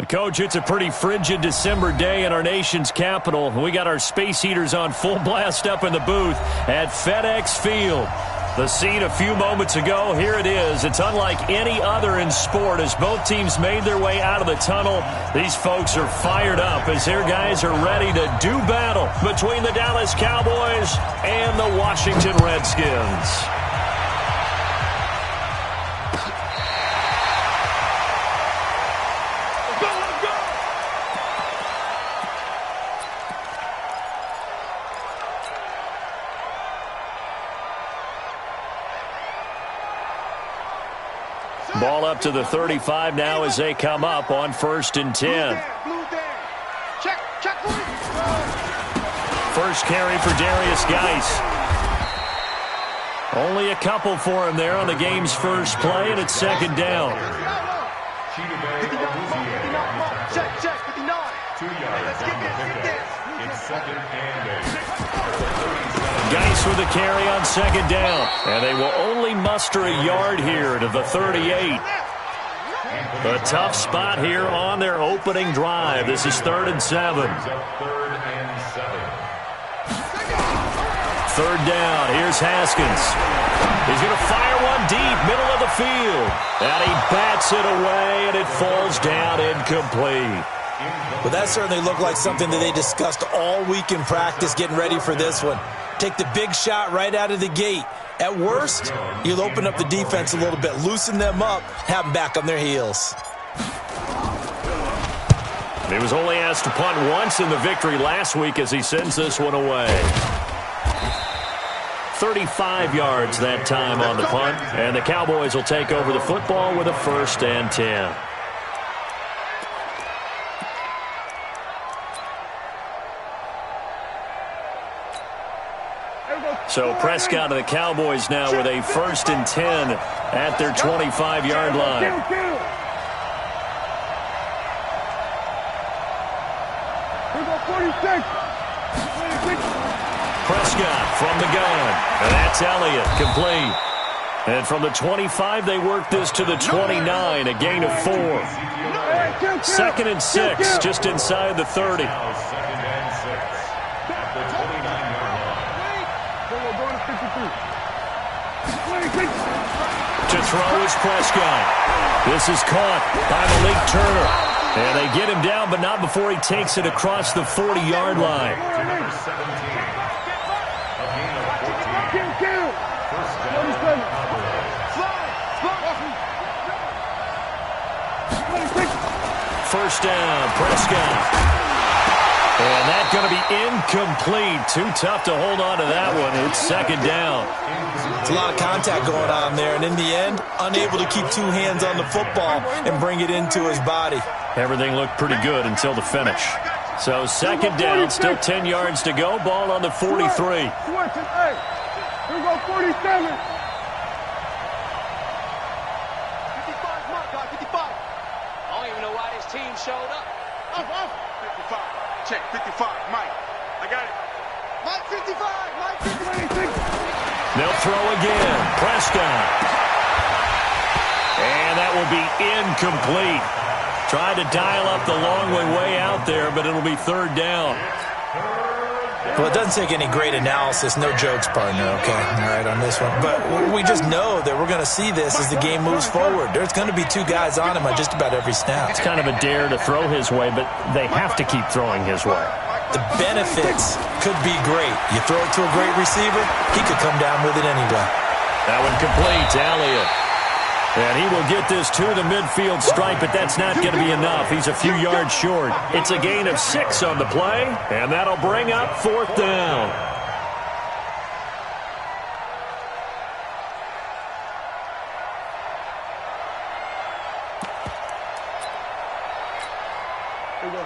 Coach, it's a pretty frigid December day in our nation's capital. We got our space heaters on full blast up in the booth at FedEx Field. The scene a few moments ago, here it is. It's unlike any other in sport as both teams made their way out of the tunnel. These folks are fired up as their guys are ready to do battle between the Dallas Cowboys and the Washington Redskins. Ball up to the 35 now as they come up on 1st and 10. First carry for Darius Geis. Only a couple for him there on the game's first play, and it's 2nd down. Geis with a carry on 2nd down. And they will only muster a yard here to the 38. A tough spot here on their opening drive. This is 3rd and 7. 3rd down. Here's Haskins. He's going to fire one deep, middle of the field. And he bats it away, and it falls down incomplete. Well, that certainly looked like something that they discussed all week in practice getting ready for this one. Take the big shot right out of the gate. At worst, you'll open up the defense a little bit, loosen them up, have them back on their heels. He was only asked to punt once in the victory last week as he sends this one away. 35 yards that time on the punt, and the Cowboys will take over the football with a 1st and 10. So Prescott and the Cowboys now with a 1st and 10 at their 25-yard line. Prescott from the gun, and that's Elliott, complete. And from the 25, they work this to the 29, a gain of 4. 2nd and 6, just inside the 30. To throw is Prescott. This is caught by Malik Turner. And they get him down, but not before he takes it across the 40-yard line. First down, Prescott. And that's going to be incomplete. Too tough to hold on to that one. It's 2nd down. It's a lot of contact going on there, and in the end, unable to keep 2 hands on the football and bring it into his body. Everything looked pretty good until the finish. So 2nd down, still 10 yards to go. Ball on the 43. Here we go, 47. 55, Mike, 55. I don't even know why this team showed up. 55. Check, 55, Mike. I got it. Mike, 55, Mike, 55. They'll throw again. Prescott. And that will be incomplete. Tried to dial up the long way out there, but it'll be 3rd down. Well, it doesn't take any great analysis. No jokes, partner, okay? All right, on this one. But we just know that we're going to see this as the game moves forward. There's going to be 2 guys on him on just about every snap. It's kind of a dare to throw his way, but they have to keep throwing his way. The benefits could be great. You throw it to a great receiver, he could come down with it anyway. That one complete to Elliott. And he will get this to the midfield stripe, but that's not going to be enough. He's a few yards short. It's a gain of 6 on the play, and that'll bring up 4th down.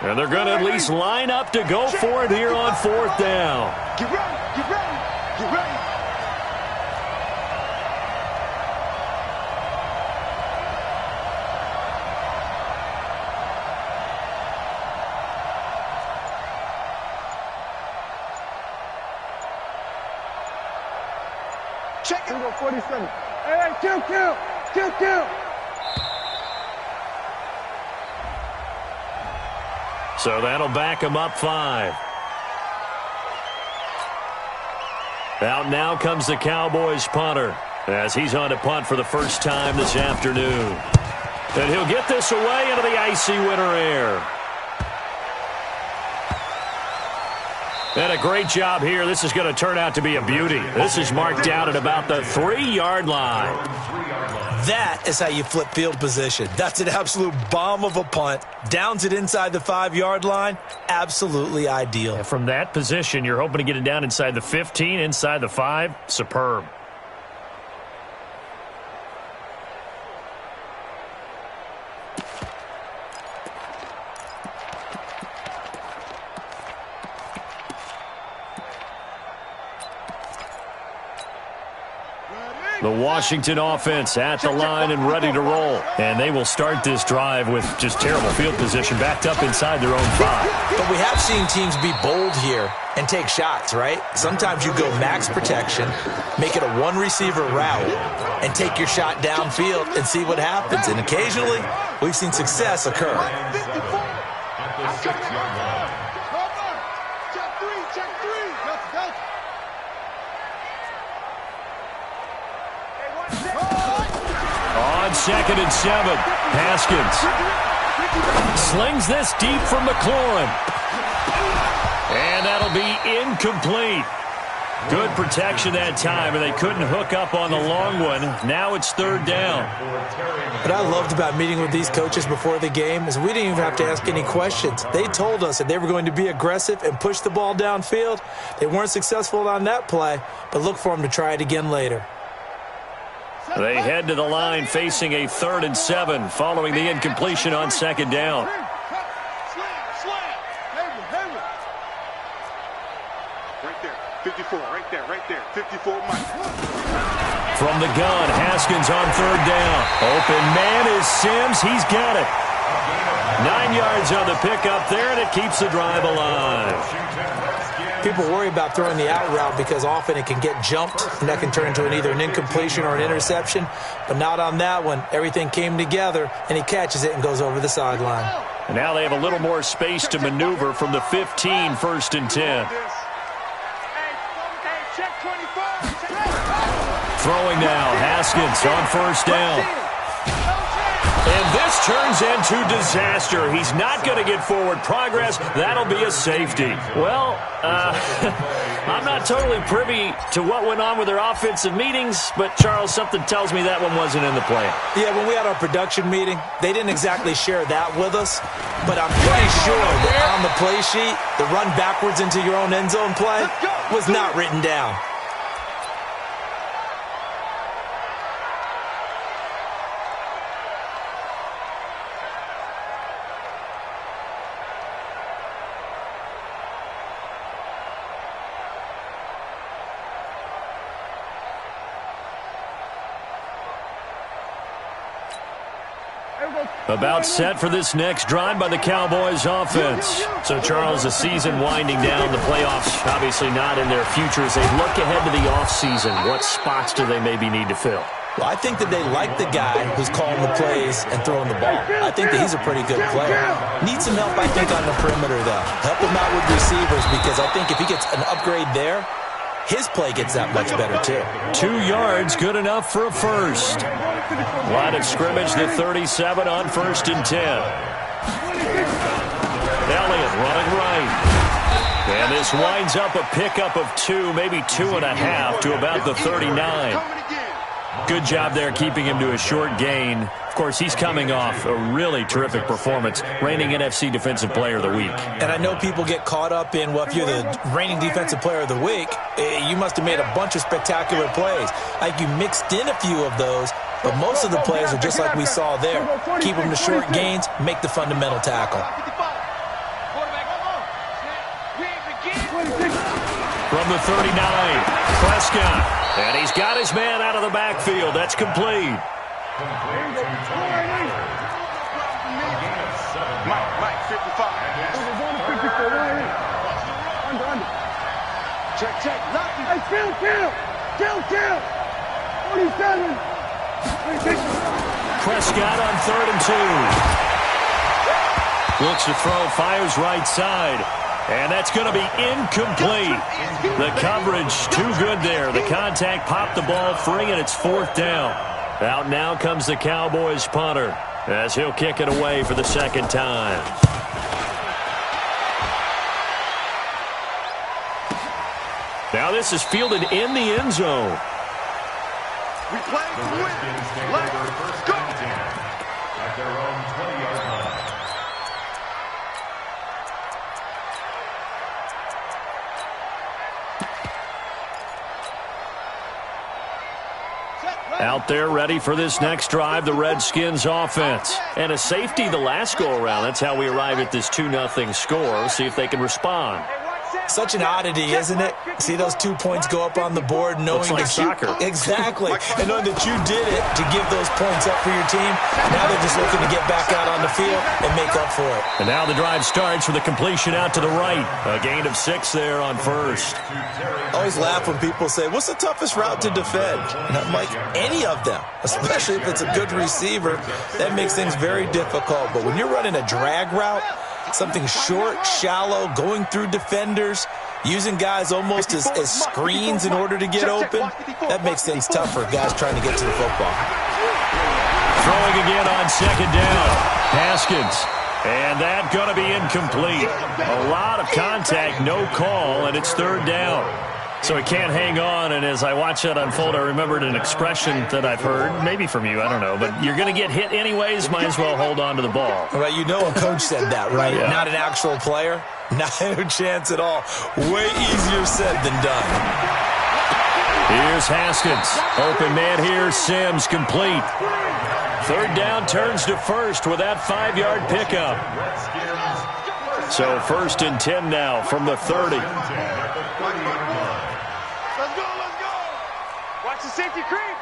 And they're going to at least line up to go for it here on 4th down. Get ready, get ready, get ready. Check it. 47. Hey, kill. So that'll back him up 5. Out now comes the Cowboys punter as he's on to punt for the first time this afternoon. And he'll get this away into the icy winter air. And a great job here. This is going to turn out to be a beauty. This is marked down at about the 3-yard line. That is how you flip field position. That's an absolute bomb of a punt. Downs it inside the 5-yard line. Absolutely ideal. And from that position, you're hoping to get it down inside the 15, inside the 5. Superb. The Washington offense at the line and ready to roll. And they will start this drive with just terrible field position backed up inside their own 5. But we have seen teams be bold here and take shots, right? Sometimes you go max protection, make it a one-receiver route, and take your shot downfield and see what happens. And occasionally, we've seen success occur. On 2nd and 7, Haskins slings this deep from McLaurin. And that'll be incomplete. Good protection that time, and they couldn't hook up on the long one. Now it's 3rd down. What I loved about meeting with these coaches before the game is we didn't even have to ask any questions. They told us that they were going to be aggressive and push the ball downfield. They weren't successful on that play, but look for them to try it again later. They head to the line facing a 3rd and 7 following the incompletion on 2nd down. Right there, 54, right there, 54, Mike. From the gun, Haskins on 3rd down. Open man is Sims. He's got it. 9 yards on the pickup there, and it keeps the drive alive. People worry about throwing the out route because often it can get jumped, and that can turn into either an incompletion or an interception. But not on that one. Everything came together, and he catches it and goes over the sideline. And now they have a little more space to maneuver from the 15, 1st and 10. Throwing now, Haskins on 1st down. And this turns into disaster. He's not going to get forward progress. That'll be a safety. Well, I'm not totally privy to what went on with their offensive meetings, but, Charles, something tells me that one wasn't in the plan. Yeah, when we had our production meeting, they didn't exactly share that with us, but I'm pretty sure that on the play sheet, the run backwards into your own end zone play was not written down. About set for this next drive by the Cowboys offense. So, Charles, the season winding down, the playoffs obviously not in their future. As they look ahead to the offseason, what spots do they maybe need to fill? Well, I think that they like the guy who's calling the plays and throwing the ball. I think that he's a pretty good player. Needs some help, I think, on the perimeter, though. Help him out with receivers because I think if he gets an upgrade there, his play gets that much better, too. 2 yards, good enough for a first. Line of scrimmage, the 37 on 1st and 10. Elliott running right. And this winds up a pickup of 2, maybe 2.5 to about the 39. Good job there keeping him to a short gain. Of course, he's coming off a really terrific performance, reigning NFC Defensive Player of the Week. And I know people get caught up in, well, if you're the reigning Defensive Player of the Week, you must have made a bunch of spectacular plays. Like you mixed in a few of those, but most of the plays are just like we saw there. Keep them to short gains, make the fundamental tackle. From the 39, Prescott. And he's got his man out of the backfield. That's complete. Mike, 55. Check. Hey, kill. 47. Prescott on 3rd and 2. Looks to throw, fires right side. And that's going to be incomplete. The coverage too good there. The contact popped the ball free, and it's 4th down. Out now comes the Cowboys punter as he'll kick it away for the second time. Now this is fielded in the end zone. We play to win. Let's go. At their own 20-yard line. Out there ready for this next drive, the Redskins offense. And a safety the last go-around. That's how we arrived at this 2-0 score. See if they can respond. Such an oddity, isn't it? See those 2 points go up on the board knowing Looks like that soccer. Exactly. And knowing that you did it to give those points up for your team. Now they're just looking to get back out on the field and make up for it. And now the drive starts with a completion out to the right. A gain of 6 there on first. I always laugh when people say, what's the toughest route to defend? And I'm like, any of them, especially if it's a good receiver. That makes things very difficult. But when you're running a drag route, something short, shallow, going through defenders, using guys almost as screens in order to get open, that makes things tough for guys trying to get to the football. Throwing again on second down. Haskins. And that going to be incomplete. A lot of contact, no call, and it's 3rd down. So he can't hang on, and as I watch that unfold, I remembered an expression that I've heard, maybe from you, I don't know, but you're going to get hit anyways, might as well hold on to the ball. Right, you know a coach said that, right? Yeah. Not an actual player? Not a chance at all. Way easier said than done. Here's Haskins. Open man here, Sims, complete. 3rd down turns to first with that 5-yard pickup. So 1st and 10 now from the 30. Let's go, let's go. Watch the safety creep.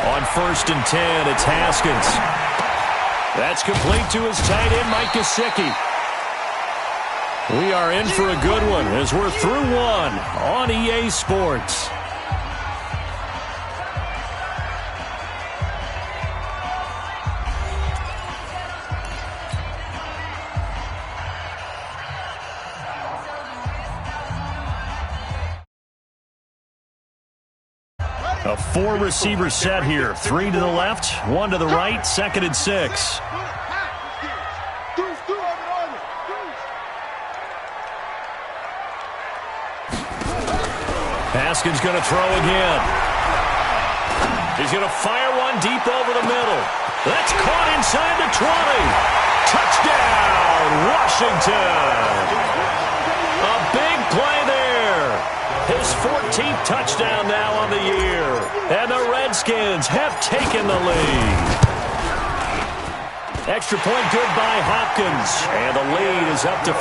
On 1st and 10, it's Haskins. That's complete to his tight end, Mike Gesicki. We are in for a good one as we're through one on EA Sports. A 4-receiver set here. 3 to the left, 1 to the right, 2nd and 6. Haskins going to throw again. He's going to fire one deep over the middle. That's caught inside the 20. Touchdown, Washington. A big play there. His 14th touchdown now on the year. And the Redskins have taken the lead. Extra point good by Hopkins. And the lead is up to 5.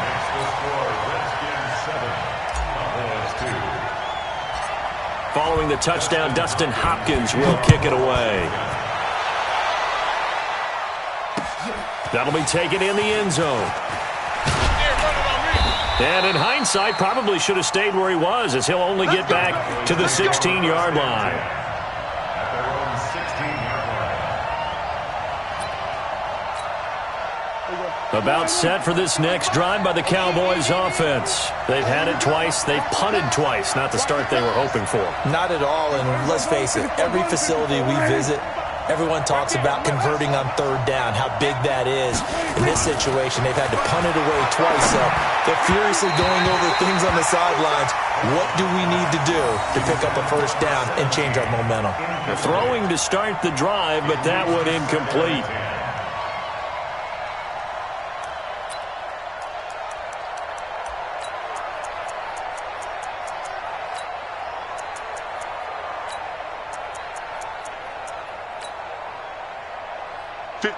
Makes the score Redskins 7, Cowboys 2. Following the touchdown, Dustin Hopkins will kick it away. That'll be taken in the end zone. And in hindsight, probably should have stayed where he was, as he'll only get back to the 16-yard line. At their own 16-yard line. About set for this next drive by the Cowboys offense. They've had it twice. They've punted twice. Not the start they were hoping for. Not at all, and let's face it, every facility we visit, everyone talks about converting on 3rd down, how big that is. In this situation, they've had to punt it away twice, so they're furiously going over things on the sidelines. What do we need to do to pick up a 1st down and change our momentum? They're throwing to start the drive, but that one incomplete.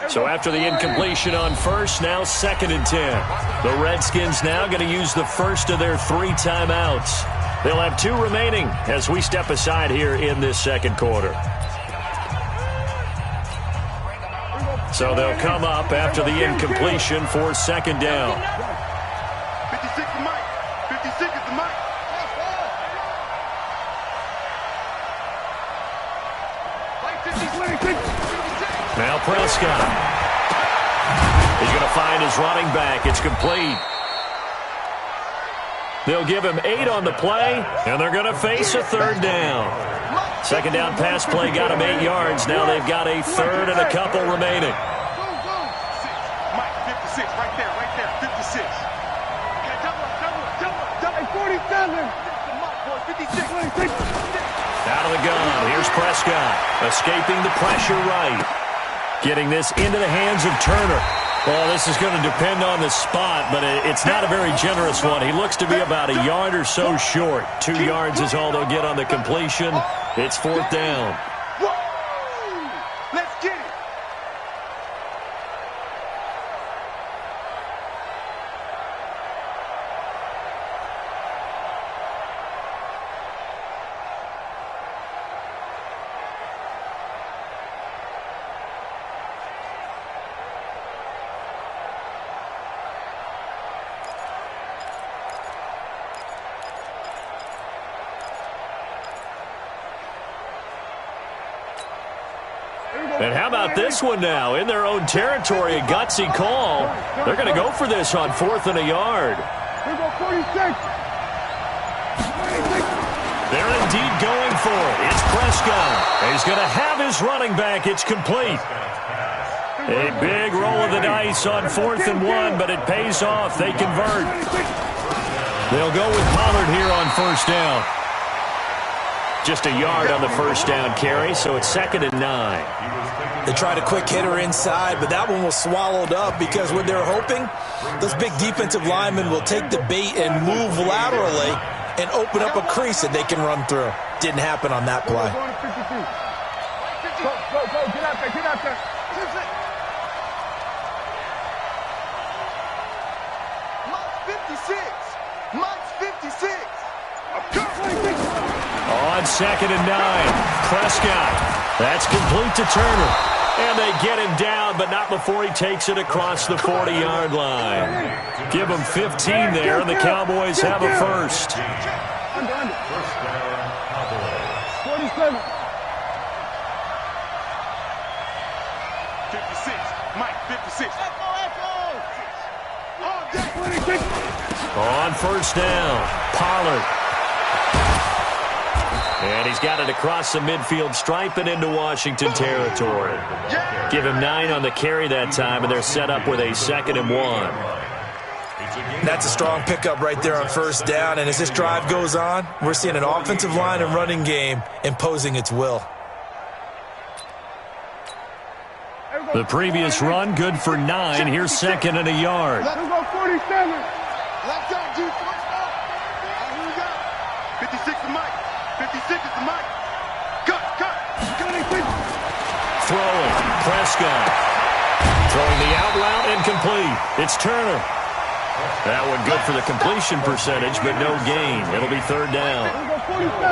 So after the incompletion on first, now 2nd and 10. The Redskins now going to use the first of their 3 timeouts. They'll have 2 remaining as we step aside here in this second quarter. So they'll come up after the incompletion for 2nd down. 56 to Mike. 56 is the Mike. Now Prescott. He's going to find his running back. It's complete. They'll give him 8 on the play, and they're going to face a third down. Second down pass play got him 8 yards. Now they've got a third and a couple remaining. Mike, 56, right there, 56. Okay, double up. 47. 56. Out of the gun, here's Prescott, escaping the pressure right. Getting this into the hands of Turner. Well, this is going to depend on the spot, but it's not a very generous one. He looks to be about a yard or so short. 2 yards is all they'll get on the completion. It's fourth down. Let's get it. And how about this one now? In their own territory, a gutsy call. They're going to go for this on 4th and a yard. Here we go, 46. 26. They're indeed going for it. It's Prescott. He's going to have his running back. It's complete. A big roll of the dice on 4th and 1, but it pays off. They convert. They'll go with Pollard here on first down. Just a yard on the first down carry, so it's 2nd and 9. They tried a quick hitter inside, but that one was swallowed up because what they're hoping, those big defensive linemen will take the bait and move laterally and open up a crease that they can run through. Didn't happen on that play. Go, get out there, get out there. Mike's 56. On 2nd and 9, Prescott. That's complete to Turner. And they get him down, but not before he takes it across the 40-yard line. Give him 15 there, and the Cowboys have a first. Under. 47. 56. Mike, 56. On first down, Pollard. And he's got it across the midfield stripe and into Washington territory. Give him 9 on the carry that time, and they're set up with a 2nd and 1. That's a strong pickup right there on first down, and as this drive goes on, we're seeing an offensive line and running game imposing its will. The previous run, good for 9. Here's 2nd and a yard. Here we go, 47. Left side, G. Here we go. 56 to Mike. 56 is to Mike. Cut. Throwing, Prescott. Throwing the out route, incomplete. It's Turner. That one good for the completion percentage, but no gain. It'll be 3rd down.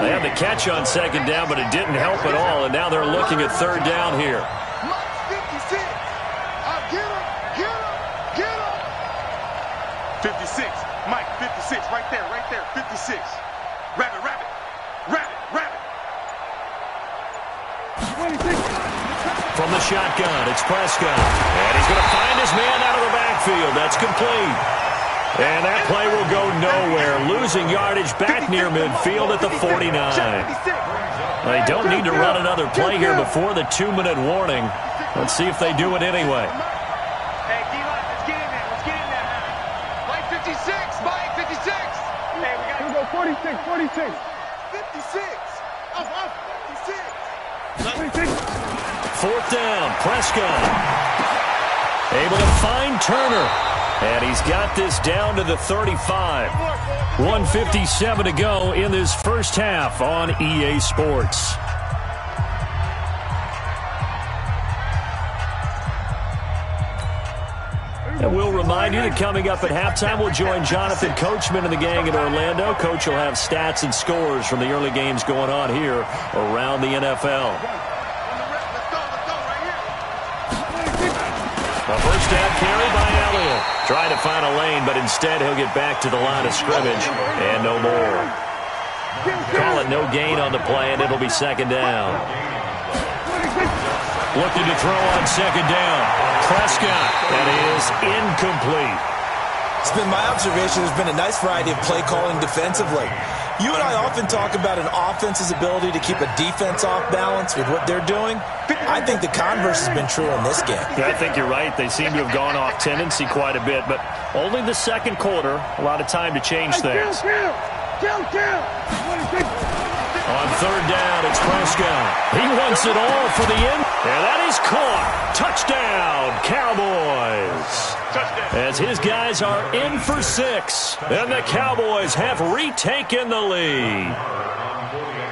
They had the catch on 2nd down, but it didn't help at all, and now they're looking at 3rd down here. Mike's 56. Get him. 56. Mike, 56. Right there. 56. Rabbit. From the shotgun, it's Prescott. And he's going to find his man out of the backfield. That's complete. And that play will go nowhere. Losing yardage back near midfield at the 49. They don't need to run another play here before the 2-minute warning. Let's see if they do it anyway. Hey, D-line, let's get in there. Mike 56. Mike 56. Hey, we got Here we go, 46. 56. 56. 4th down, Prescott. Able to find Turner. And he's got this down to the 35. 1:57 to go in this first half on EA Sports. And we'll remind you that coming up at halftime, we'll join Jonathan Coachman and the gang in Orlando. Coach will have stats and scores from the early games going on here around the NFL. A first down carry by Elliott. Trying to find a lane, but instead he'll get back to the line of scrimmage and no more. Call it no gain on the play, and it'll be 2nd down. Looking to throw on second down. Prescott. That is incomplete. It's been my observation there's been a nice variety of play calling defensively. You and I often talk about an offense's ability to keep a defense off balance with what they're doing. I think the converse has been true in this game. Yeah, I think you're right. They seem to have gone off tendency quite a bit, but only the second quarter. A lot of time to change things. On third down, it's Prescott. He wants it all for the end. And that is caught. Touchdown, Cowboys. As his guys are in for 6. And the Cowboys have retaken the lead.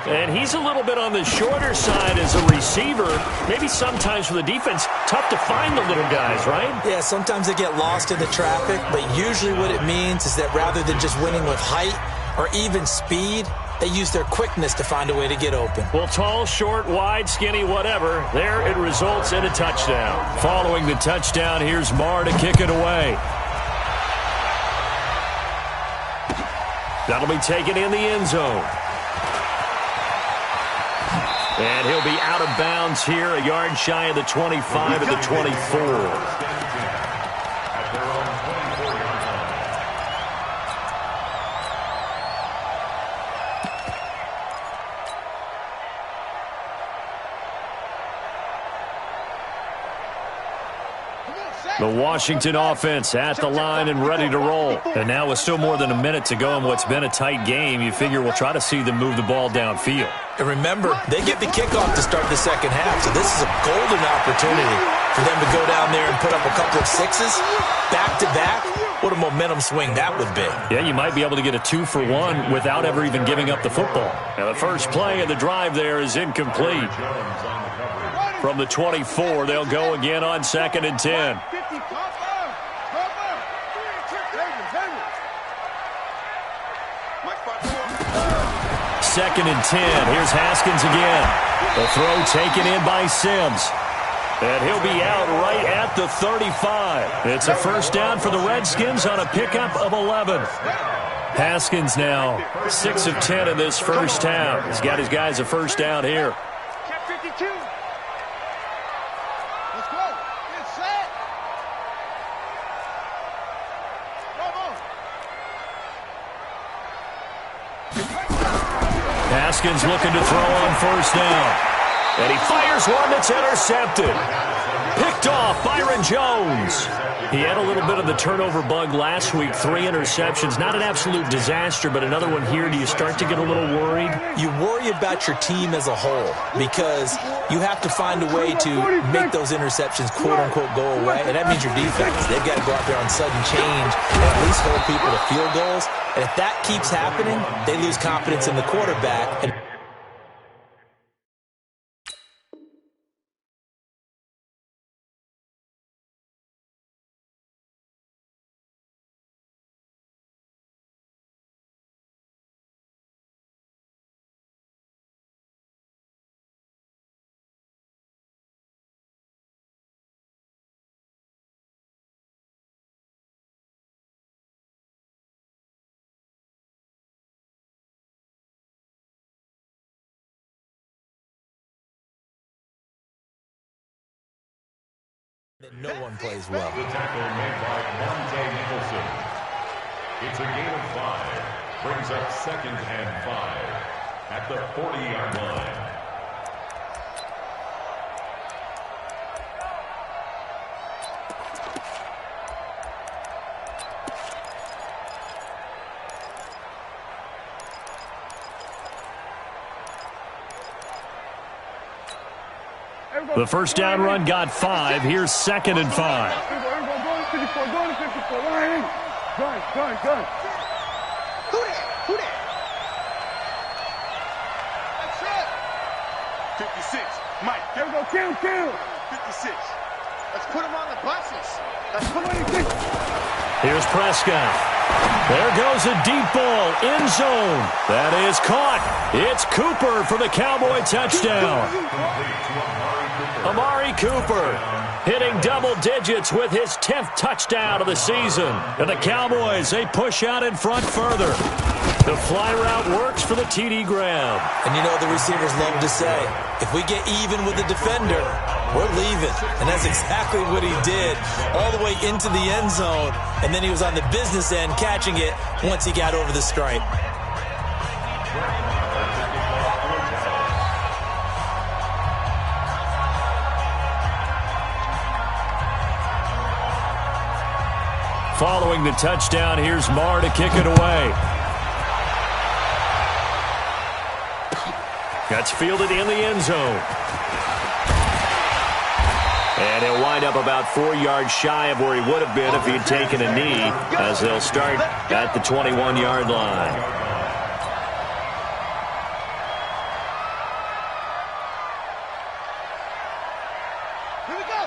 And he's a little bit on the shorter side as a receiver. Maybe sometimes for the defense, tough to find the little guys, right? Yeah, sometimes they get lost in the traffic, but usually what it means is that rather than just winning with height or even speed, they use their quickness to find a way to get open. Well, tall, short, wide, skinny, whatever, there it results in a touchdown. Following the touchdown, here's Marr to kick it away. That'll be taken in the end zone. And he'll be out of bounds here, a yard shy of the 25 of the 24. The Washington offense at the line and ready to roll. And now with still more than a minute to go in what's been a tight game, you figure we'll try to see them move the ball downfield. And remember, they get the kickoff to start the second half, so this is a golden opportunity for them to go down there and put up a couple of sixes back-to-back. What a momentum swing that would be. Yeah, you might be able to get a 2-for-1 without ever even giving up the football. Now, the first play of the drive there is incomplete. From the 24, they'll go again on 2nd and 10. Second and 10. Here's Haskins again. The throw taken in by Sims. And he'll be out right at the 35. It's a first down for the Redskins on a pickup of 11. Haskins now 6 of 10 in this first half. He's got his guys a first down here. Haskins looking to throw on first down. And he fires one that's intercepted. Picked off Byron Jones. He had a little bit of the turnover bug last week. 3 interceptions. Not an absolute disaster, but another one here. Do you start to get a little worried? You worry about your team as a whole because you have to find a way to make those interceptions quote-unquote go away, and that means your defense. They've got to go out there on sudden change and at least hold people to field goals. And if that keeps happening, they lose confidence in the quarterback. And no one plays well. The tackle made by Monte Nicholson. It's a gain of 5. Brings up 2nd and 5 at the 40-yard line. The first down run got 5. Here's 2nd and 5. Go to 54. Gun. Who that? That's it. 56. Mike. There we go. Kill. 56. Let's put him on the buses. Let's put him 26. Here's Prescott. There goes a deep ball. End zone. That is caught. It's Cooper for the Cowboy touchdown. Amari Cooper hitting double digits with his 10th touchdown of the season. And the Cowboys, they push out in front further. The fly route works for the TD grab. And you know the receivers love to say, if we get even with the defender, we're leaving. And that's exactly what he did, all the way into the end zone. And then he was on the business end catching it once he got over the stripe. Following the touchdown, here's Marr to kick it away. That's fielded in the end zone. And he'll wind up about 4 yards shy of where he would have been if he'd taken a knee, as they'll start at the 21-yard line.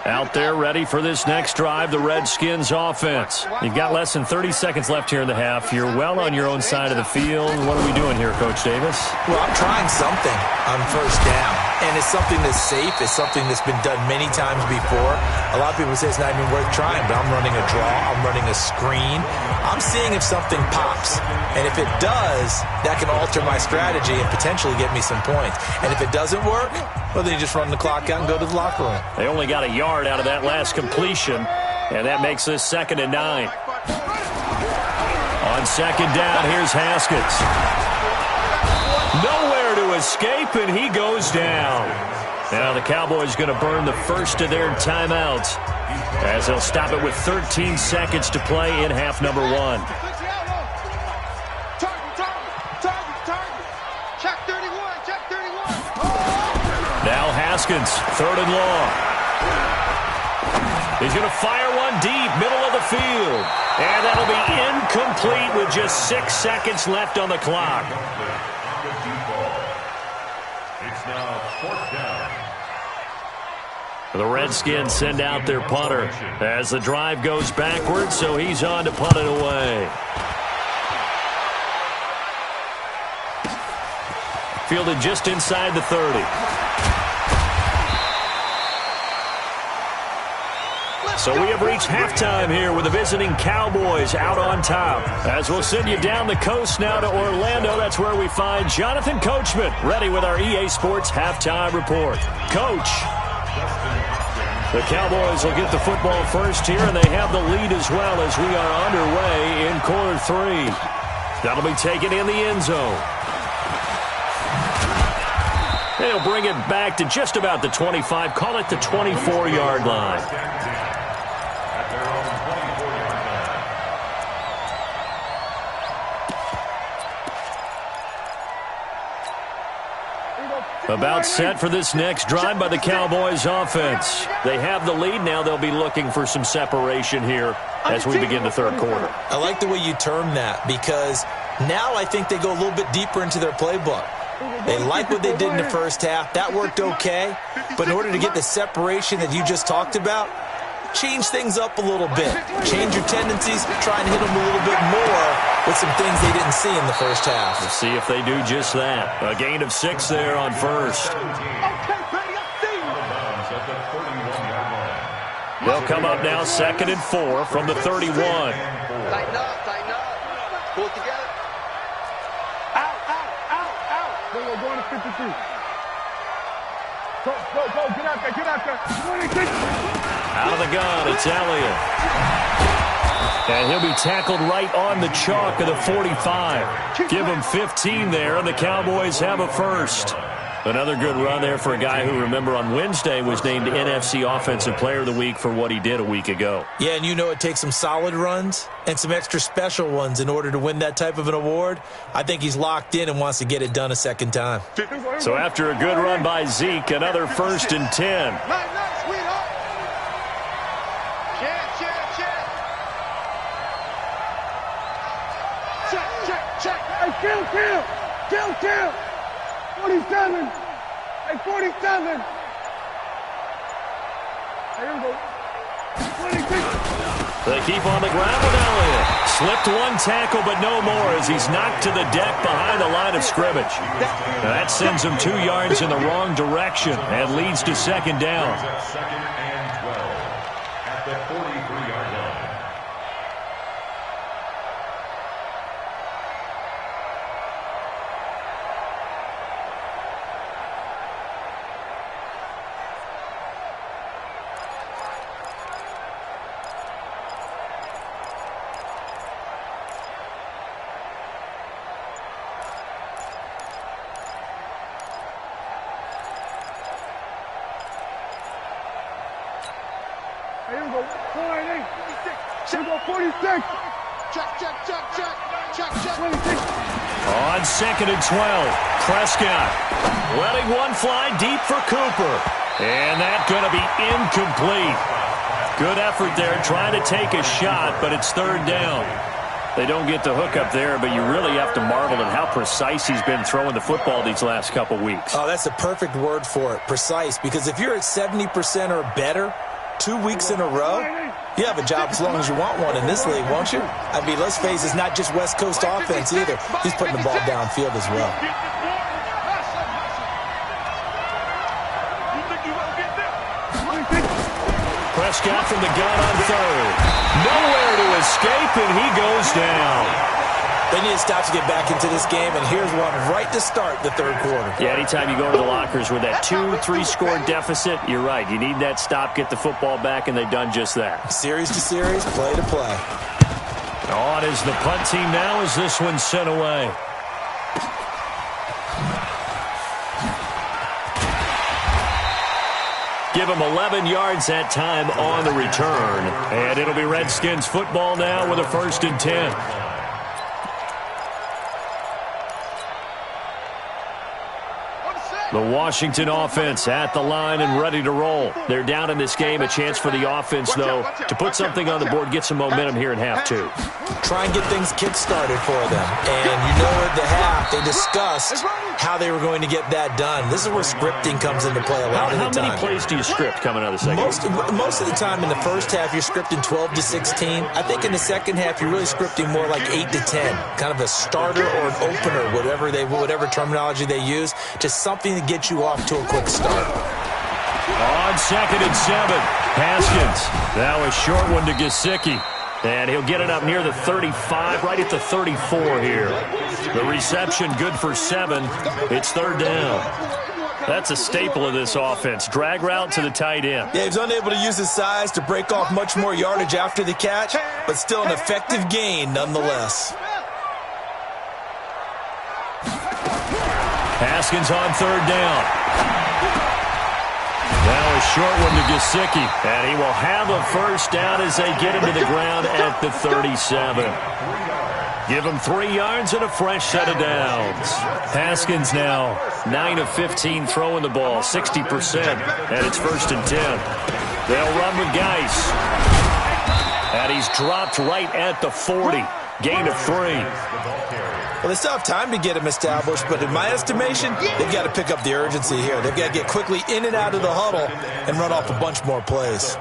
Out there ready for this next drive, the Redskins offense. You've got less than 30 seconds left here in the half. You're well on your own side of the field. What are we doing here, Coach Davis? Well, I'm trying something on first down. And it's something that's safe. It's something that's been done many times before. A lot of people say it's not even worth trying, but I'm running a draw. I'm running a screen. I'm seeing if something pops. And if it does, that can alter my strategy and potentially get me some points. And if it doesn't work, well, then you just run the clock out and go to the locker room. They only got a yard out of that last completion, and that makes this 2nd and 9. On 2nd down, here's Haskins. Nowhere to escape, and he goes down. Now the Cowboys going to burn the first of their timeouts as they'll stop it with 13 seconds to play in half number 1. Now Haskins, 3rd and long. He's going to fire one deep, middle of the field. And that'll be incomplete with just 6 seconds left on the clock. It's now 4th down. The Redskins send out their punter as the drive goes backwards, so he's on to punt it away. Fielded just inside the 30. So we have reached halftime here with the visiting Cowboys out on top. As we'll send you down the coast now to Orlando, that's where we find Jonathan Coachman, ready with our EA Sports halftime report. Coach, the Cowboys will get the football first here, and they have the lead as well as we are underway in quarter 3. That'll be taken in the end zone. They'll bring it back to just about the 25, call it the 24-yard line. About set for this next drive by the Cowboys offense. They have the lead. Now they'll be looking for some separation here as we begin the 3rd quarter. I like the way you term that, because now I think they go a little bit deeper into their playbook. They like what they did in the first half. That worked okay. But in order to get the separation that you just talked about, change things up a little bit. Change your tendencies. Try and hit them a little bit more with some things they didn't see in the first half. Let's see if they do just that. A gain of 6 there on first. They'll come up now 2nd and 4 from the 31. Tighten up, tighten up. Pull it together. Go on to 52. Go, get out there, get out there. 26. Out of the gun, it's Elliott. And he'll be tackled right on the chalk of the 45. Give him 15 there, and the Cowboys have a first. Another good run there for a guy who, remember, on Wednesday was named NFC Offensive Player of the Week for what he did a week ago. Yeah, and you know it takes some solid runs and some extra special ones in order to win that type of an award. I think he's locked in and wants to get it done a second time. So after a good run by Zeke, another 1st and 10. Nice, sweetheart. Check. Hey, kill. 47. Hey, 47. Here we go. 26. They keep on the ground with Elliott. Slipped one tackle, but no more as he's knocked to the deck behind the line of scrimmage. Now that sends him 2 yards in the wrong direction and leads to 2nd down. 2nd and 12 at the 43-yard line. Here we go. 498. Here we go. 46. Check. 26. On 2nd and 12, Prescott letting one fly deep for Cooper. And that's going to be incomplete. Good effort there, trying to take a shot, but it's 3rd down. They don't get the hook up there, but you really have to marvel at how precise he's been throwing the football these last couple weeks. Oh, that's a perfect word for it, precise, because if you're at 70% or better 2 weeks in a row, you have a job as long as you want one in this league, won't you? I mean, let's face it, it's not just West Coast offense either. He's putting the ball downfield as well. Prescott from the gun on 3rd. Nowhere to escape, and he goes down. They need to stop to get back into this game, and here's one right to start the 3rd quarter. Yeah, anytime you go to the lockers with that 2-3 score deficit, you're right. You need that stop, get the football back, and they've done just that. Series to series, play to play. On is the punt team now as this one's sent away. Give him 11 yards that time on the return. And it'll be Redskins football now with a 1st and 10. The Washington offense at the line and ready to roll. They're down in this game. A chance for the offense, though, to put something on the board, get some momentum here in half 2. Try and get things kick-started for them. And you know at the half, they discussed how they were going to get that done. This is where scripting comes into play a lot of the time. How many plays do you script coming out of the second half? Most of the time in the first half, you're scripting 12 to 16. I think in the second half, you're really scripting more like 8 to 10. Kind of a starter or an opener, whatever terminology they use. Just something to get you off to a quick start. On 2nd and 7, Haskins. Now a short one to Gesicki. And he'll get it up near the 35, right at the 34 here. The reception good for 7. It's 3rd down. That's a staple of this offense. Drag route to the tight end. Yeah, he's unable to use his size to break off much more yardage after the catch, but still an effective gain nonetheless. Haskins on 3rd down. Now a short one to Gesicki, and he will have a 1st down as they get him to the ground at the 37. Give him 3 yards and a fresh set of downs. Haskins now 9 of 15 throwing the ball, 60%, and it's 1st and 10. They'll run with Geis, and he's dropped right at the 40. Gain of 3. Well, they still have time to get him established, but in my estimation, they've got to pick up the urgency here. They've got to get quickly in and out of the huddle and run off a bunch more plays.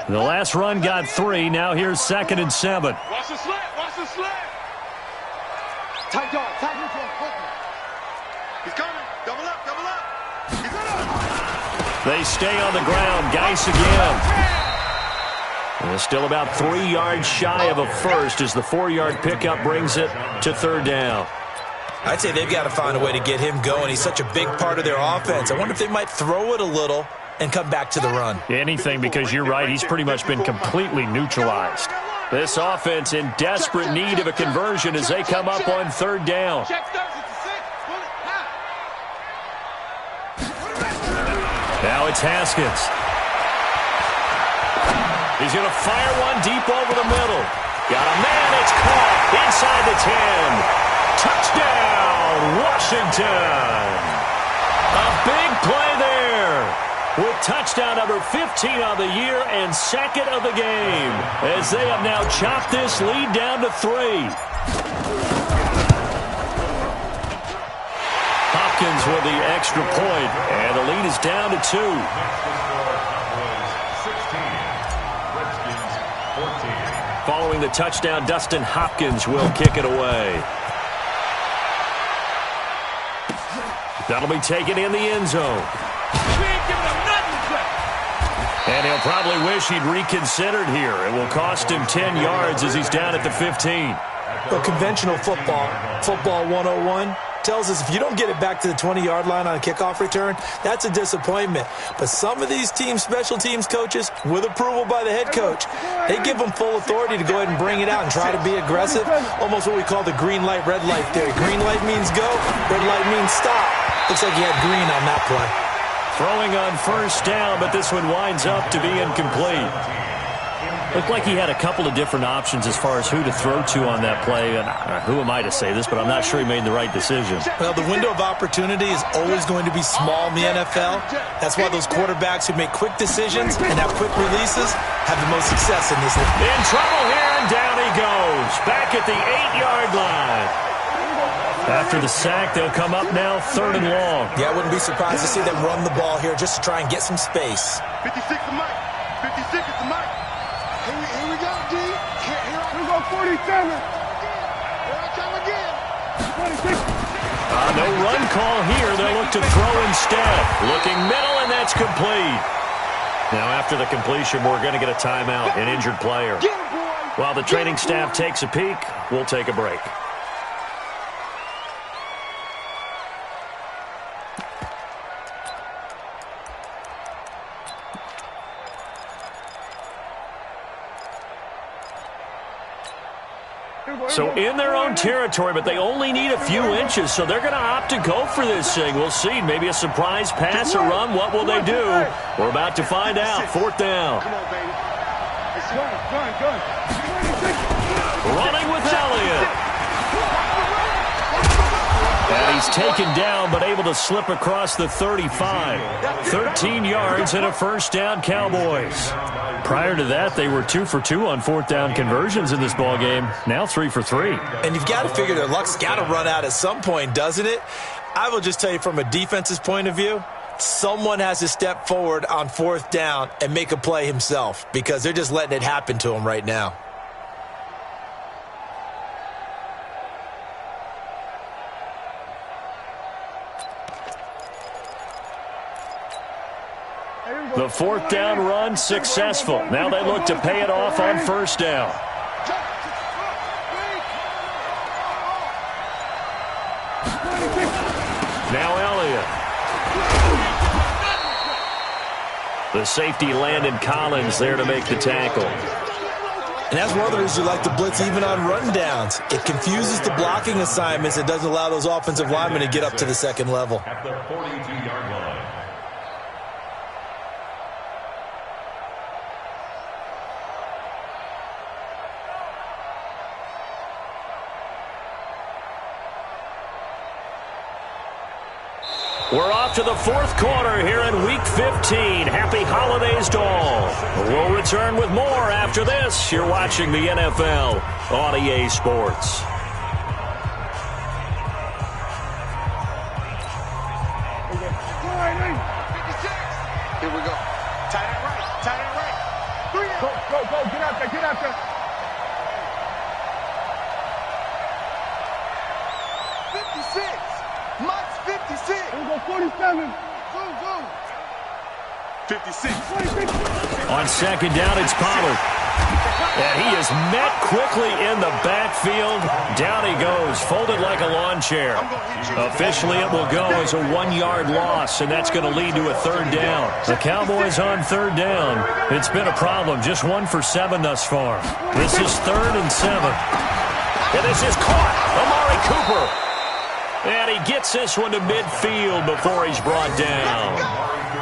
The last run got 3. Now here's 2nd and 7. Watch the slant. Tight dog. He's coming. Double up. He's up. They stay on the ground. Geis again. And still about 3 yards shy of a 1st as the 4-yard pickup brings it to 3rd down. I'd say they've got to find a way to get him going. He's such a big part of their offense. I wonder if they might throw it a little and come back to the run. Anything, because you're right, he's pretty much been completely neutralized. This offense in desperate need of a conversion as they come up on 3rd down. Now it's Haskins. He's going to fire one deep over the middle. Got a man, it's caught inside the 10. Touchdown, Washington. A big play there with touchdown number 15 on the year and 2nd of the game as they have now chopped this lead down to 3. Hopkins with the extra point, and the lead is down to 2. Following the touchdown, Dustin Hopkins will kick it away. That'll be taken in the end zone. And he'll probably wish he'd reconsidered here. It will cost him 10 yards as he's down at the 15. Well, conventional football 101, tells us if you don't get it back to the 20-yard line on a kickoff return, that's a disappointment. But some of these special teams coaches, with approval by the head coach, they give them full authority to go ahead and bring it out and try to be aggressive, almost what we call the green light, red light theory. Green light means go, red light means stop. Looks like he had green on that play. Throwing on first down, but this one winds up to be incomplete. Looked like he had a couple of different options as far as who to throw to on that play. And who am I to say this, but I'm not sure he made the right decision. Well, the window of opportunity is always going to be small in the NFL. That's why those quarterbacks who make quick decisions and have quick releases have the most success in this league. In trouble here, and down he goes. Back at the 8-yard line. After the sack, they'll come up now 3rd and long. Yeah, I wouldn't be surprised to see them run the ball here just to try and get some space. 56 to Mike. 56 to Mike. Here we go, D. Here we go, 47. Here I come again. 26. No run call here. They'll look to throw instead. Looking middle, and that's complete. Now, after the completion, we're going to get a timeout, an injured player. While the training staff takes a peek, we'll take a break. So in their own territory, but they only need a few inches, so they're going to opt to go for this thing. We'll see. Maybe a surprise pass or run. What will they do? We're about to find out. 4th down. Come on, baby. Gun. Running with Elliott. And he's taken down, but able to slip across the 35. 13 yards and a first down, Cowboys. Prior to that, they were 2 for 2 on 4th down conversions in this ballgame. Now 3 for 3. And you've got to figure their luck's got to run out at some point, doesn't it? I will just tell you from a defense's point of view, someone has to step forward on 4th down and make a play himself because they're just letting it happen to him right now. The 4th down run successful. Now they look to pay it off on first down. Now Elliott. The safety Landon Collins there to make the tackle. And that's one of the reasons you like to blitz even on rundowns. It confuses the blocking assignments. It doesn't allow those offensive linemen to get up to the second level. At the 42-yard line. We're off to the 4th quarter here in Week 15. Happy holidays to all. We'll return with more after this. You're watching the NFL on EA Sports. Here we go. Tight end right. 3 Go, get out there. 56. Mike's 56. Here we go, 47. Zoom. 56. 26. On second down, it's Pollard. And he is met quickly in the backfield. Down he goes, folded like a lawn chair. Officially, it will go as a 1-yard loss, and that's going to lead to a 3rd down. The Cowboys on 3rd down. It's been a problem. Just 1 for 7 thus far. This is 3rd and 7. And this is caught. Amari Cooper. And he gets this one to midfield before he's brought down.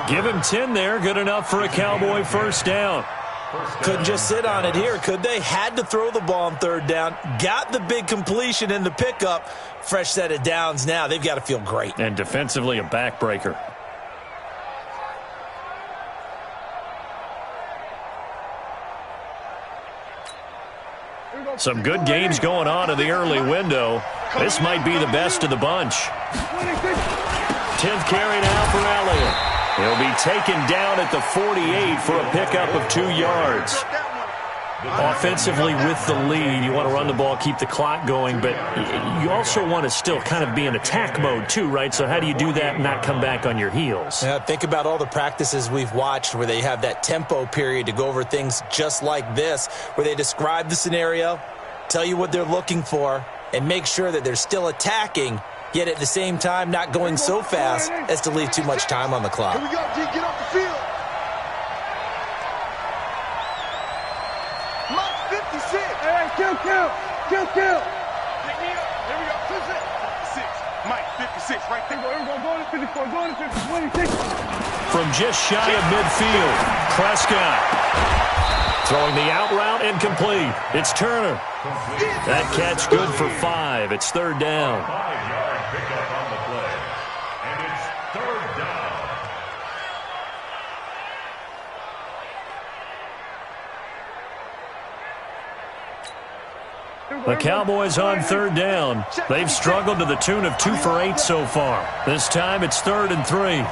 Give him 10 there. Good enough for a Cowboy first down. Couldn't just sit on it here, could they? Had to throw the ball on 3rd down. Got the big completion in the pickup. Fresh set of downs now. They've got to feel great. And defensively, a backbreaker. Some good games going on in the early window. This might be the best of the bunch. 10th carry now for Elliott. He'll be taken down at the 48 for a pickup of 2 yards. Offensively with the lead, you want to run the ball, keep the clock going, but you also want to still kind of be in attack mode too, right? So how do you do that and not come back on your heels? Yeah, think about all the practices we've watched where they have that tempo period to go over things just like this, where they describe the scenario, tell you what they're looking for, and make sure that they're still attacking, yet at the same time not going so fast as to leave too much time on the clock. Here we go, G. Get off the field. Mike's 56. Hey, kill. Pick me up. Here we go. 56. Mike, 56, right there. Here we go. Going to 54. Going to 50. 26. From just shy of midfield, Prescott throwing the out route incomplete. It's Turner. That catch good for 5. It's third down. 5-yard pickup on the play. And it's third down. The Cowboys on third down. They've struggled to the tune of 2 for 8 so far. This time it's 3rd and 3.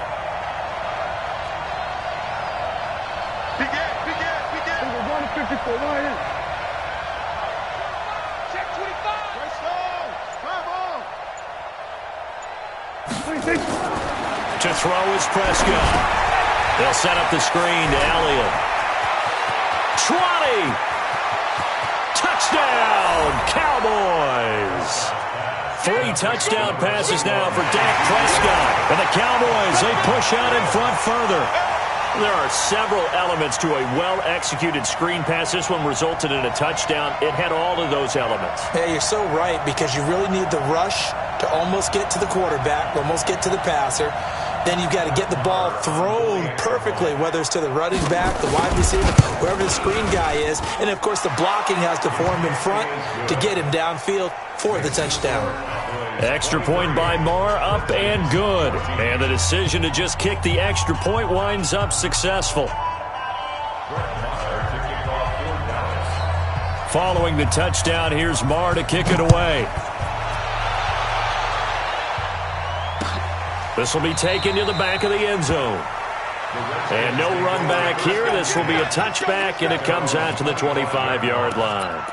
We're going to 54. Right in. Check 25. Let's go. Come on. 26. To throw is Prescott. They'll set up the screen to Elliott. Trotty. Touchdown, Cowboys. 3 touchdown passes now for Dak Prescott. And the Cowboys, they push out in front further. There are several elements to a well-executed screen pass. This one resulted in a touchdown. It had all of those elements. Yeah, you're so right, because you really need the rush to almost get to the quarterback, almost get to the passer. Then you've got to get the ball thrown perfectly, whether it's to the running back, the wide receiver, whoever the screen guy is. And, of course, the blocking has to form in front to get him downfield for the touchdown. Extra point by Marr, up and good. And the decision to just kick the extra point winds up successful. Following the touchdown, here's Marr to kick it away. This will be taken to the back of the end zone. And no run back here. This will be a touchback, and it comes out to the 25-yard line.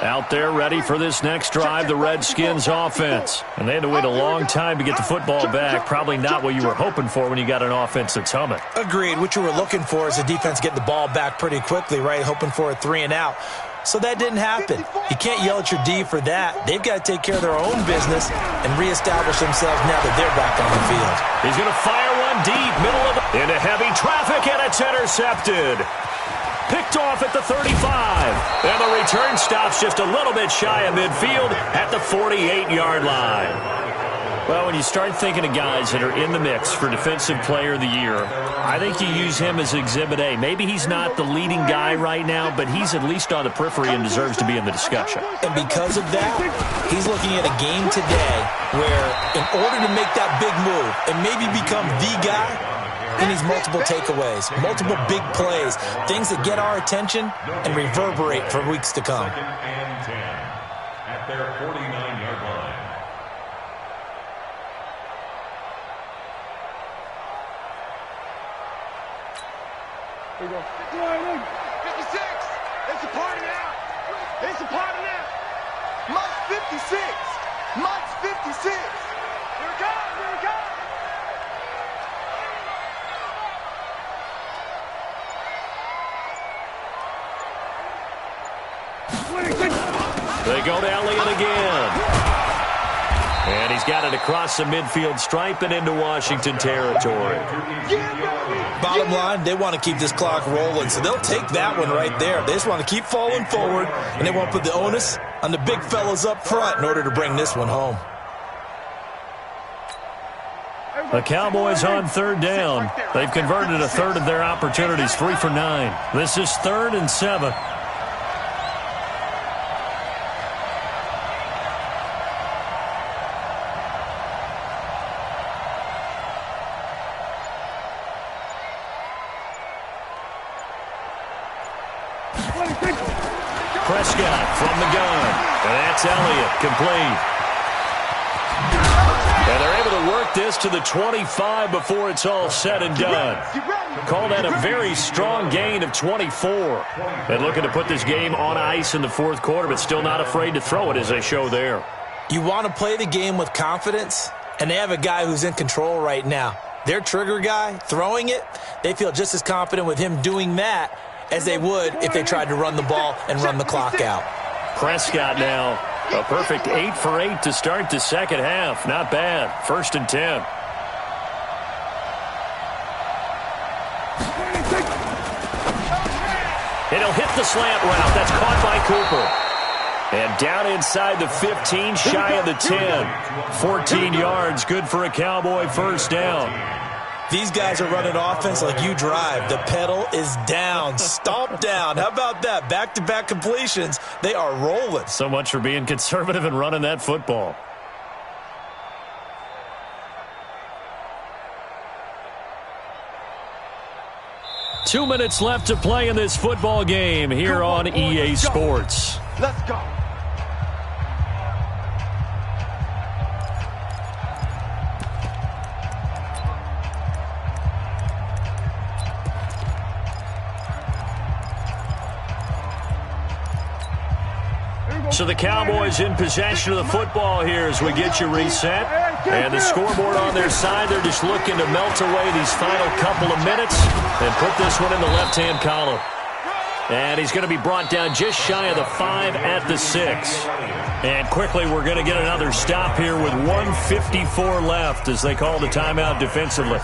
Out there ready for this next drive, the Redskins offense. And they had to wait a long time to get the football back. Probably not what you were hoping for when you got an offense that's humming. Agreed. What you were looking for is the defense getting the ball back pretty quickly, right? Hoping for a 3 and out. So that didn't happen. You can't yell at your D for that. They've got to take care of their own business and reestablish themselves now that they're back on the field. He's going to fire one deep, middle of into heavy traffic, and it's intercepted. Picked off at the 35. And the return stops just a little bit shy of midfield at the 48-yard line. Well, when you start thinking of guys that are in the mix for Defensive Player of the Year, I think you use him as Exhibit A. Maybe he's not the leading guy right now, but he's at least on the periphery and deserves to be in the discussion. And because of that, he's looking at a game today where in order to make that big move and maybe become the guy, he needs multiple takeaways, multiple big plays, things that get our attention and reverberate for weeks to come. 2nd and 10 at their 49-yard line. Here we go. 56. It's a party now. It's a party now. Mike's 56. Mike's 56. Here it comes. Here it comes. They go to Elliott again. And he's got it across the midfield stripe and into Washington territory. Bottom line, they want to keep this clock rolling, so they'll take that one right there. They just want to keep falling forward, and they want to put the onus on the big fellas up front in order to bring this one home. The Cowboys on third down. They've converted a third of their opportunities, 3 for 9. This is 3rd and 7. Prescott from the gun. And that's Elliott, complete. And they're able to work this to the 25 before it's all said and done. Call that a very strong gain of 24. And looking to put this game on ice in the 4th quarter, but still not afraid to throw it as they show there. You want to play the game with confidence, and they have a guy who's in control right now. Their trigger guy, throwing it, they feel just as confident with him doing that as they would if they tried to run the ball and run the clock out. Prescott now, a perfect 8 for 8 to start the second half. Not bad. 1st and 10. And he'll hit the slant route. That's caught by Cooper. And down inside the 15, shy of the 10. 14 yards, good for a Cowboy first down. These guys are running offense like you drive. The pedal is down, stomp down. How about that? Back-to-back completions. They are rolling. So much for being conservative and running that football. Two minutes left to play in this football game here on EA Sports. Let's go. So the Cowboys in possession of the football here as we get you reset. And the scoreboard on their side, they're just looking to melt away these final couple of minutes and put this one in the left-hand column. And he's going to be brought down just shy of the 5 at the 6. And quickly we're going to get another stop here with 1:54 left as they call the timeout defensively.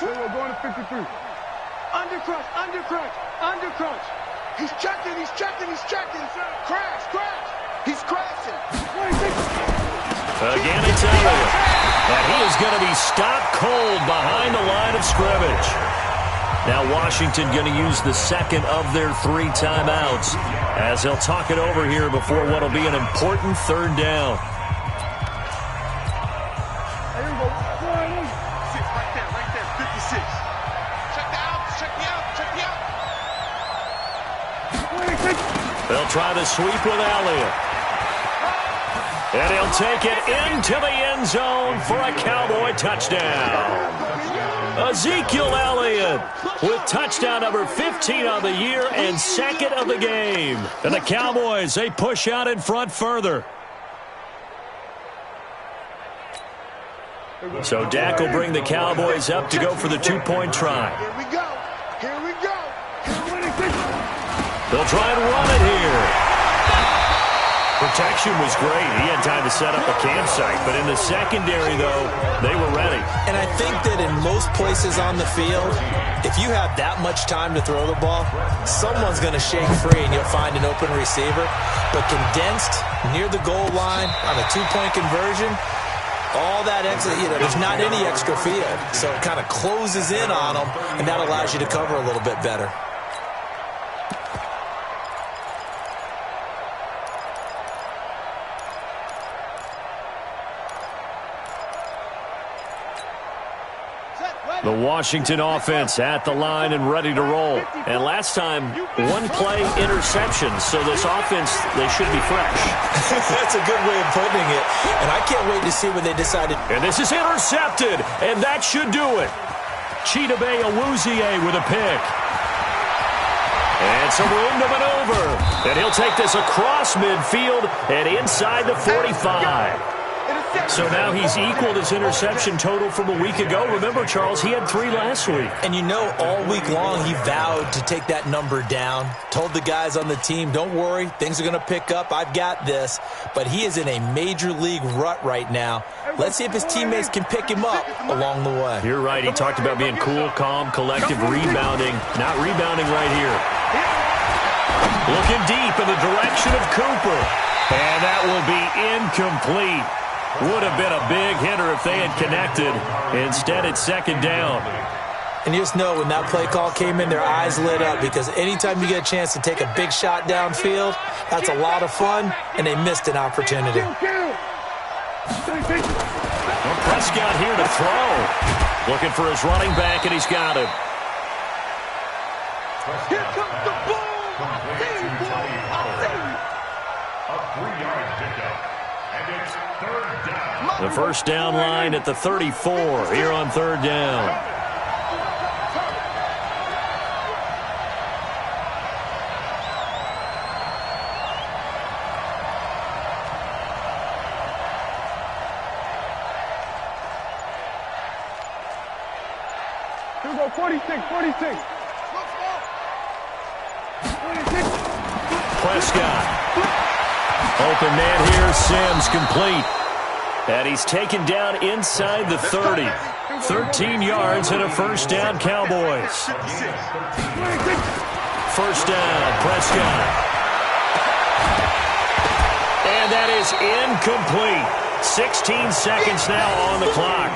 We're going to 53. Undercrunch. He's checking. Crash. He's crashing. Again, it's Elliott. And he is going to be stopped cold behind the line of scrimmage. Now Washington going to use the second of their 3 timeouts as they'll talk it over here before what will be an important third down. They'll try the sweep with Elliott. And he'll take it into the end zone for a Cowboy touchdown. Ezekiel Elliott with touchdown number 15 of the year and second of the game. And the Cowboys, they push out in front further. So Dak will bring the Cowboys up to go for the 2-point try. Here we go. They'll try and run it here. Protection was great. He had time to set up a campsite. But in the secondary, though, they were ready. And I think that in most places on the field, if you have that much time to throw the ball, someone's going to shake free and you'll find an open receiver. But condensed near the goal line on a 2-point conversion, all that extra, there's not any extra field. So it kind of closes in on them, and that allows you to cover a little bit better. The Washington offense at the line and ready to roll. And last time, 1-play interception. So this offense, they should be fresh. That's a good way of putting it. And I can't wait to see what they decided. And this is intercepted. And that should do it. Chidobe Awuzie with a pick. And some room to maneuver. And he'll take this across midfield and inside the 45. So now he's equaled his interception total from a week ago. Remember, Charles, he had 3 last week. And all week long he vowed to take that number down. Told the guys on the team, don't worry, things are going to pick up. I've got this. But he is in a major league rut right now. Let's see if his teammates can pick him up along the way. You're right. He talked about being cool, calm, collective, rebounding. Not rebounding right here. Looking deep in the direction of Cooper. And that will be incomplete. Would have been a big hitter if they had connected. Instead, it's second down. And you just know when that play call came in, their eyes lit up because anytime you get a chance to take a big shot downfield, that's a lot of fun, and they missed an opportunity. Well, Prescott here to throw. Looking for his running back, and he's got him. Here comes the ball. A 3-yard pickup. And it's third down. The first down line at the 34 here on third down. Here we go, 46. Prescott. Open man here, Sims complete. And he's taken down inside the 30. 13 yards and a first down, Cowboys. First down, Prescott. And that is incomplete. 16 seconds now on the clock.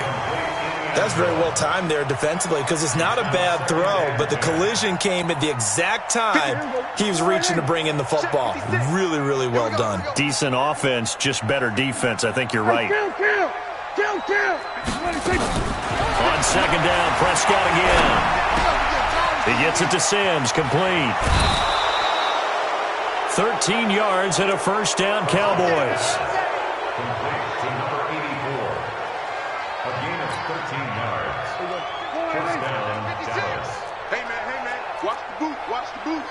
That's very well timed there defensively because it's not a bad throw, but the collision came at the exact time he was reaching to bring in the football. Really, really well done. Decent offense, just better defense. I think you're right. On second down, Prescott again. He gets it to Sims, complete. 13 yards and a first down, Cowboys. Complete to number 84. A gain of 13 yards. First down, Dallas. Hey, man, watch the boot, watch the boot.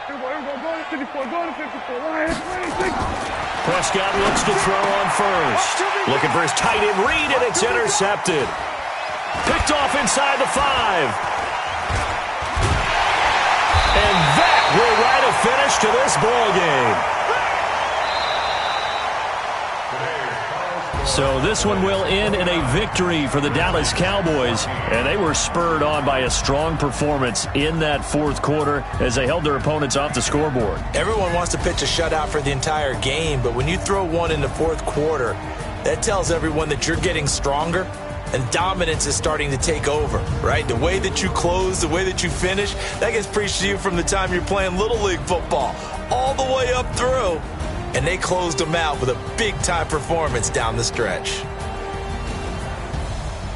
Here we go, go to 54, go to 54. Right, 26. Prescott looks to throw on first. Looking for his tight end read, and it's intercepted. Picked off inside the 5. And that will write a finish to this ball game. So this one will end in a victory for the Dallas Cowboys, and they were spurred on by a strong performance in that fourth quarter as they held their opponents off the scoreboard. Everyone wants to pitch a shutout for the entire game, but when you throw one in the fourth quarter, that tells everyone that you're getting stronger and dominance is starting to take over, right? The way that you close, the way that you finish, that gets preached to you from the time you're playing Little League football all the way up through. And they closed them out with a big-time performance down the stretch.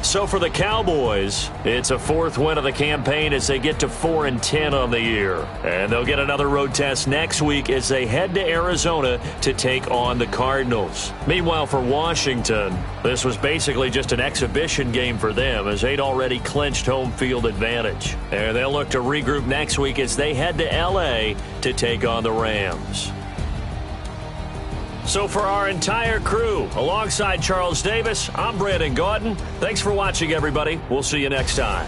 So for the Cowboys, it's a fourth win of the campaign as they get to 4-10 on the year. And they'll get another road test next week as they head to Arizona to take on the Cardinals. Meanwhile, for Washington, this was basically just an exhibition game for them as they'd already clinched home field advantage. And they'll look to regroup next week as they head to L.A. to take on the Rams. So for our entire crew, alongside Charles Davis, I'm Brandon Gaudin. Thanks for watching, everybody. We'll see you next time.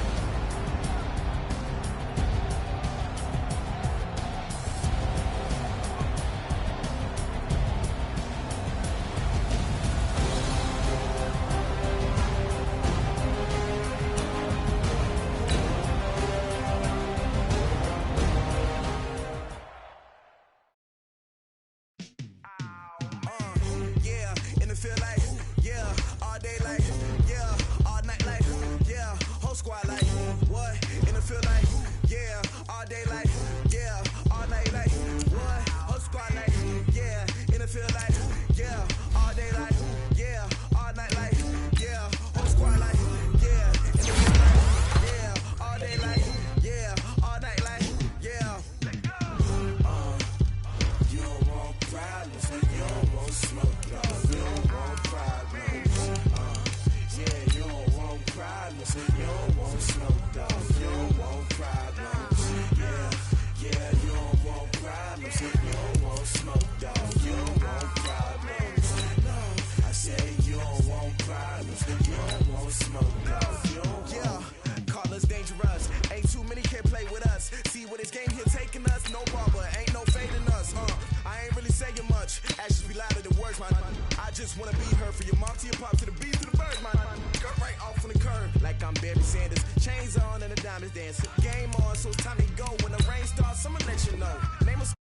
Chains on and the diamonds dancing. Game on, so it's time to go. When the rain starts, I'ma let you know. Name a